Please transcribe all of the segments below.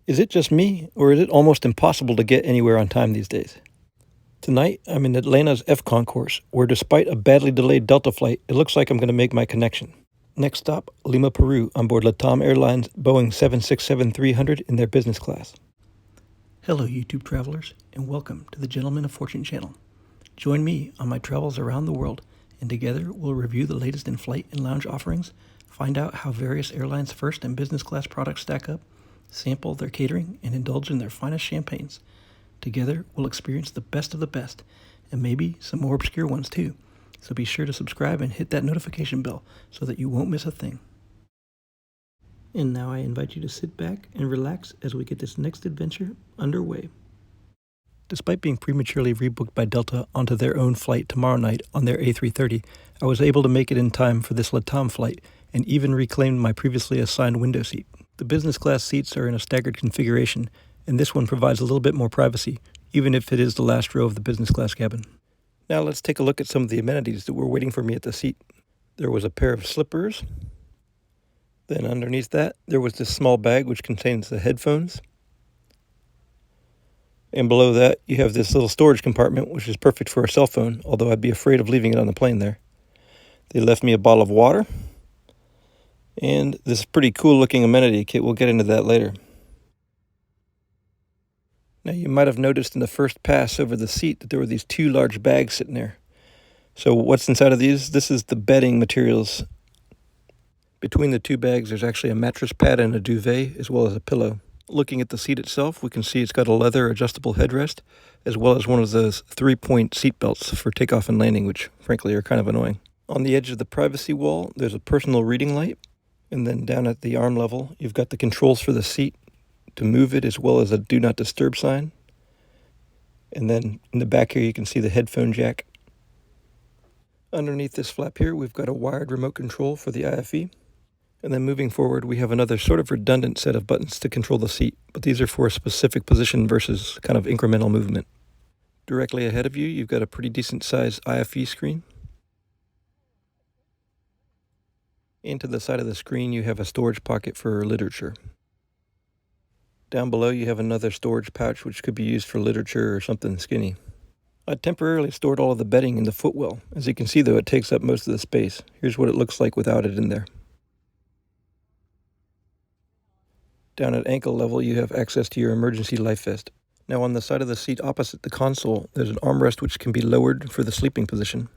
Is it just me, or is it almost impossible to get anywhere on time these days? Tonight, I'm in Atlanta's F concourse, where despite a badly delayed Delta flight, it looks like I'm going to make my connection. Next stop, Lima, Peru, on board LATAM Airlines Boeing 767-300 in their business class. Hello, YouTube travelers, and welcome to the Gentleman of Fortune channel. Join me on my travels around the world, and together we'll review the latest in flight and lounge offerings, find out how various airlines' first and business class products stack up, sample their catering, and indulge in their finest champagnes. Together, we'll experience the best of the best, and maybe some more obscure ones too. So be sure to subscribe and hit that notification bell so that you won't miss a thing. And now I invite you to sit back and relax as we get this next adventure underway. Despite being prematurely rebooked by Delta onto their own flight tomorrow night on their A330, I was able to make it in time for this LATAM flight and even reclaimed my previously assigned window seat. The business class seats are in a staggered configuration, and this one provides a little bit more privacy, even if it is the last row of the business class cabin. Now let's take a look at some of the amenities that were waiting for me at the seat. There was a pair of slippers. Then underneath that, there was this small bag which contains the headphones. And below that, you have this little storage compartment, which is perfect for a cell phone, although I'd be afraid of leaving it on the plane there. They left me a bottle of water. And this pretty cool looking amenity kit. We'll get into that later. Now you might have noticed in the first pass over the seat that there were these two large bags sitting there. So what's inside of these? This is the bedding materials. Between the two bags, there's actually a mattress pad and a duvet, as well as a pillow. Looking at the seat itself, we can see it's got a leather adjustable headrest, as well as one of those 3-point seat belts for takeoff and landing, which frankly are kind of annoying. On the edge of the privacy wall, there's a personal reading light. And then down at the arm level, you've got the controls for the seat to move it, as well as a do not disturb sign. And then in the back here, you can see the headphone jack. Underneath this flap here, we've got a wired remote control for the IFE. And then moving forward, we have another sort of redundant set of buttons to control the seat, but these are for a specific position versus kind of incremental movement. Directly ahead of you, you've got a pretty decent sized IFE screen. And to the side of the screen, you have a storage pocket for literature. Down below, you have another storage pouch, which could be used for literature or something skinny. I temporarily stored all of the bedding in the footwell. As you can see, though, it takes up most of the space. Here's what it looks like without it in there. Down at ankle level, you have access to your emergency life vest. Now, on the side of the seat opposite the console, there's an armrest which can be lowered for the sleeping position.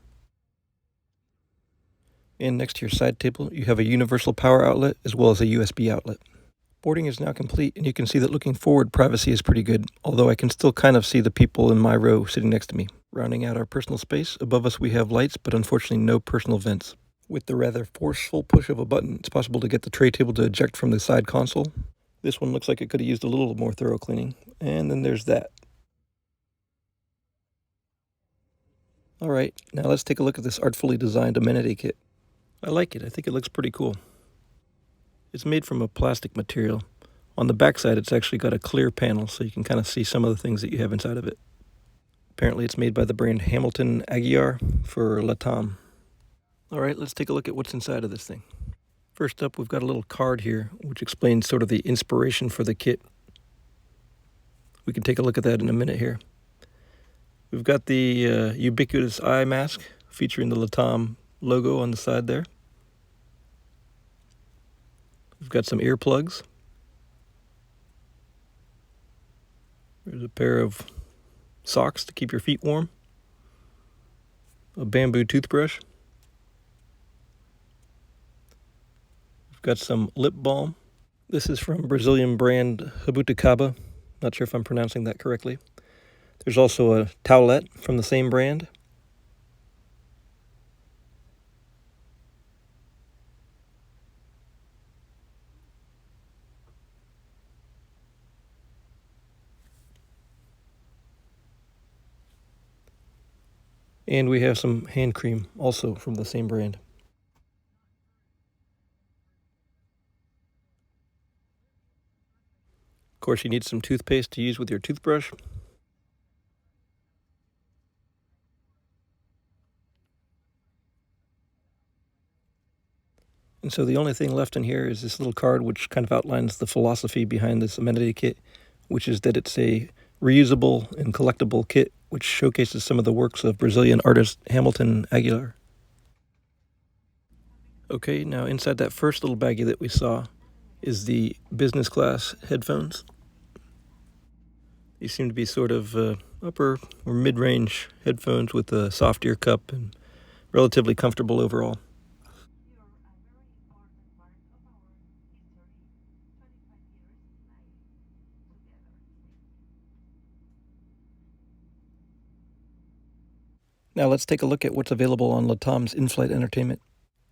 And next to your side table, you have a universal power outlet as well as a USB outlet. Boarding is now complete, and you can see that looking forward, privacy is pretty good, although I can still kind of see the people in my row sitting next to me. Rounding out our personal space, above us we have lights, but unfortunately no personal vents. With the rather forceful push of a button, it's possible to get the tray table to eject from the side console. This one looks like it could have used a little more thorough cleaning. And then there's that. All right, now let's take a look at this artfully designed amenity kit. I like it. I think it looks pretty cool. It's made from a plastic material. On the backside, it's actually got a clear panel, so you can kind of see some of the things that you have inside of it. Apparently, it's made by the brand Hamilton Aguiar for LATAM. All right, let's take a look at what's inside of this thing. First up, we've got a little card here, which explains sort of the inspiration for the kit. We can take a look at that in a minute here. We've got the ubiquitous eye mask featuring the LATAM logo on the side there. We've got some earplugs. There's a pair of socks to keep your feet warm. A bamboo toothbrush. We've got some lip balm. This is from Brazilian brand Jabuticaba. Not sure if I'm pronouncing that correctly. There's also a towelette from the same brand. And we have some hand cream, also from the same brand. Of course, you need some toothpaste to use with your toothbrush. And so the only thing left in here is this little card which kind of outlines the philosophy behind this amenity kit, which is that it's a reusable and collectible kit which showcases some of the works of Brazilian artist Hamilton Aguilar. Okay, now inside that first little baggie that we saw is the business class headphones. These seem to be sort of upper or mid-range headphones with a soft ear cup and relatively comfortable overall. Now let's take a look at what's available on LATAM's Inflight Entertainment.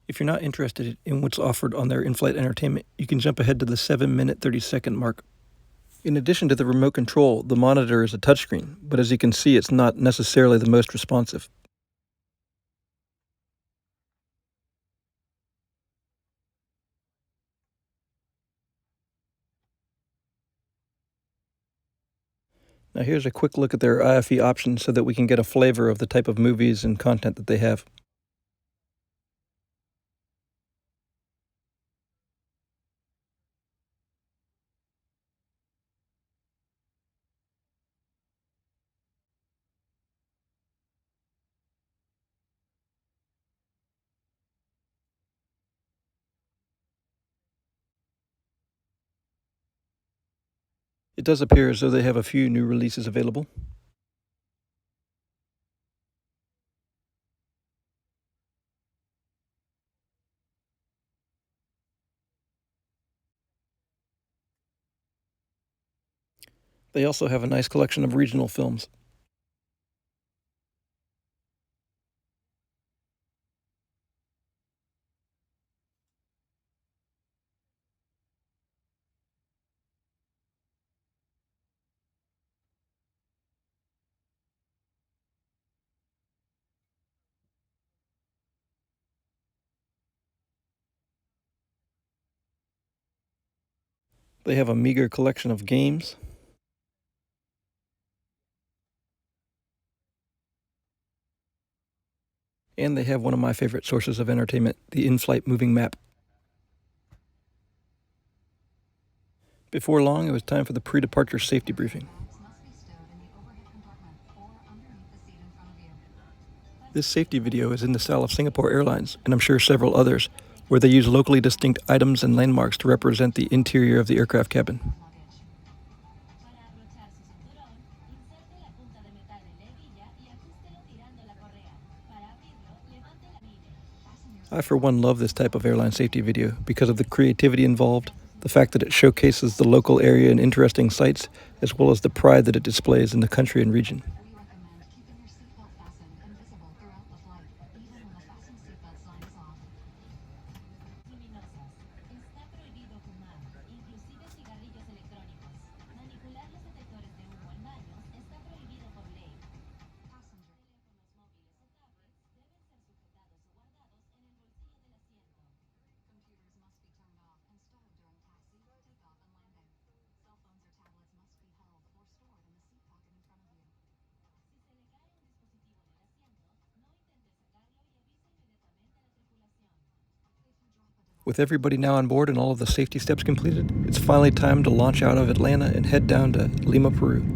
If you're not interested in what's offered on their Inflight Entertainment, you can jump ahead to the 7-minute 30-second mark. In addition to the remote control, the monitor is a touchscreen, but as you can see, it's not necessarily the most responsive. Now here's a quick look at their IFE options so that we can get a flavor of the type of movies and content that they have. It does appear as though they have a few new releases available. They also have a nice collection of regional films. They have a meager collection of games. And they have one of my favorite sources of entertainment, the in-flight moving map. Before long, it was time for the pre-departure safety briefing. This safety video is in the style of Singapore Airlines, and I'm sure several others, where they use locally distinct items and landmarks to represent the interior of the aircraft cabin. I, for one, love this type of airline safety video because of the creativity involved, the fact that it showcases the local area and interesting sights, as well as the pride that it displays in the country and region. With everybody now on board and all of the safety steps completed, it's finally time to launch out of Atlanta and head down to Lima, Peru.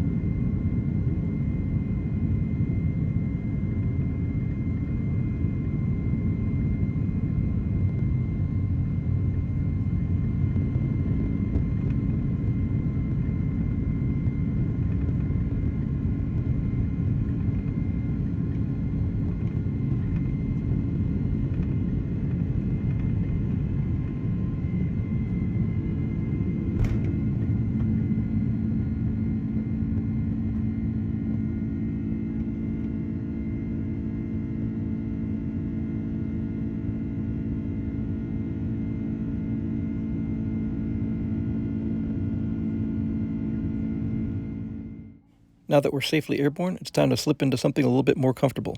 Now that we're safely airborne, it's time to slip into something a little bit more comfortable.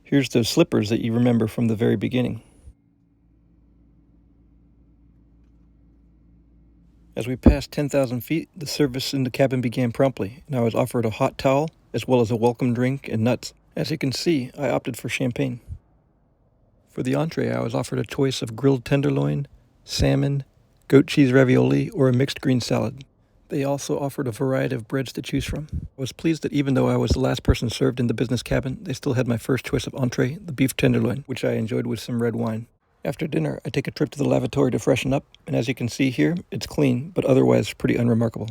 Here's those slippers that you remember from the very beginning. As we passed 10,000 feet, the service in the cabin began promptly, and I was offered a hot towel, as well as a welcome drink and nuts. As you can see, I opted for champagne. For the entree, I was offered a choice of grilled tenderloin, salmon, goat cheese ravioli, or a mixed green salad. They also offered a variety of breads to choose from. I was pleased that even though I was the last person served in the business cabin, they still had my first choice of entree, the beef tenderloin, which I enjoyed with some red wine. After dinner, I take a trip to the lavatory to freshen up, and as you can see here, it's clean, but otherwise pretty unremarkable.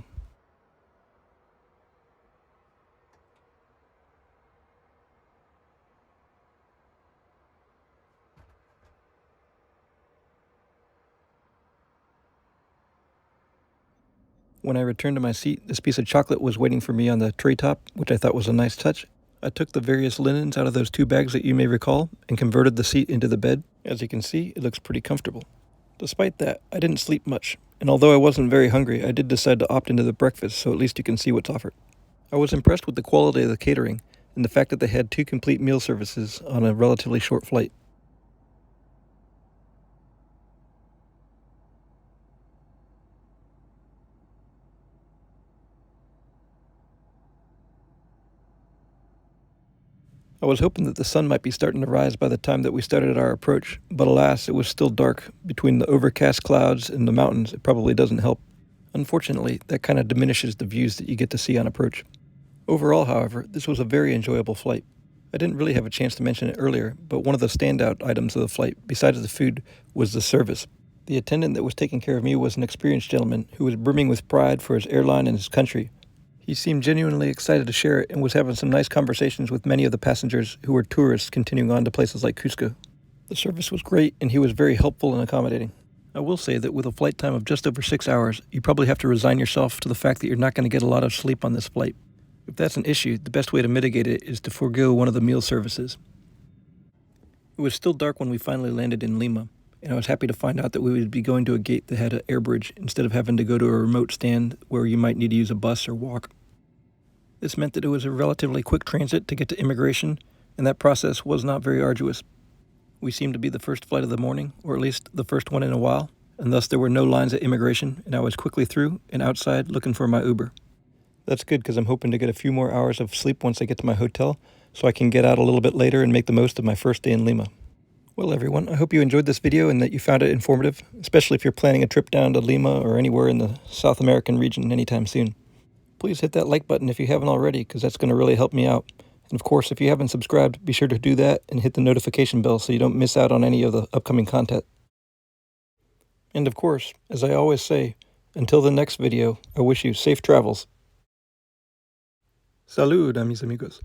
When I returned to my seat, this piece of chocolate was waiting for me on the tray top, which I thought was a nice touch. I took the various linens out of those 2 bags that you may recall and converted the seat into the bed. As you can see, it looks pretty comfortable. Despite that, I didn't sleep much, and although I wasn't very hungry, I did decide to opt into the breakfast so at least you can see what's offered. I was impressed with the quality of the catering and the fact that they had 2 complete meal services on a relatively short flight. I was hoping that the sun might be starting to rise by the time that we started our approach, but alas, it was still dark. Between the overcast clouds and the mountains, it probably doesn't help. Unfortunately, that kind of diminishes the views that you get to see on approach. Overall, however, this was a very enjoyable flight. I didn't really have a chance to mention it earlier, but one of the standout items of the flight, besides the food, was the service. The attendant that was taking care of me was an experienced gentleman who was brimming with pride for his airline and his country. He seemed genuinely excited to share it and was having some nice conversations with many of the passengers who were tourists continuing on to places like Cusco. The service was great and he was very helpful and accommodating. I will say that with a flight time of just over 6 hours, you probably have to resign yourself to the fact that you're not going to get a lot of sleep on this flight. If that's an issue, the best way to mitigate it is to forego one of the meal services. It was still dark when we finally landed in Lima, and I was happy to find out that we would be going to a gate that had an air bridge instead of having to go to a remote stand where you might need to use a bus or walk. This meant that it was a relatively quick transit to get to immigration, and that process was not very arduous. We seemed to be the first flight of the morning, or at least the first one in a while, and thus there were no lines at immigration, and I was quickly through and outside looking for my Uber. That's good because I'm hoping to get a few more hours of sleep once I get to my hotel, so I can get out a little bit later and make the most of my first day in Lima. Well, everyone, I hope you enjoyed this video and that you found it informative, especially if you're planning a trip down to Lima or anywhere in the South American region anytime soon. Please hit that like button if you haven't already, because that's going to really help me out. And of course, if you haven't subscribed, be sure to do that and hit the notification bell so you don't miss out on any of the upcoming content. And of course, as I always say, until the next video, I wish you safe travels. Salud, mis amigos.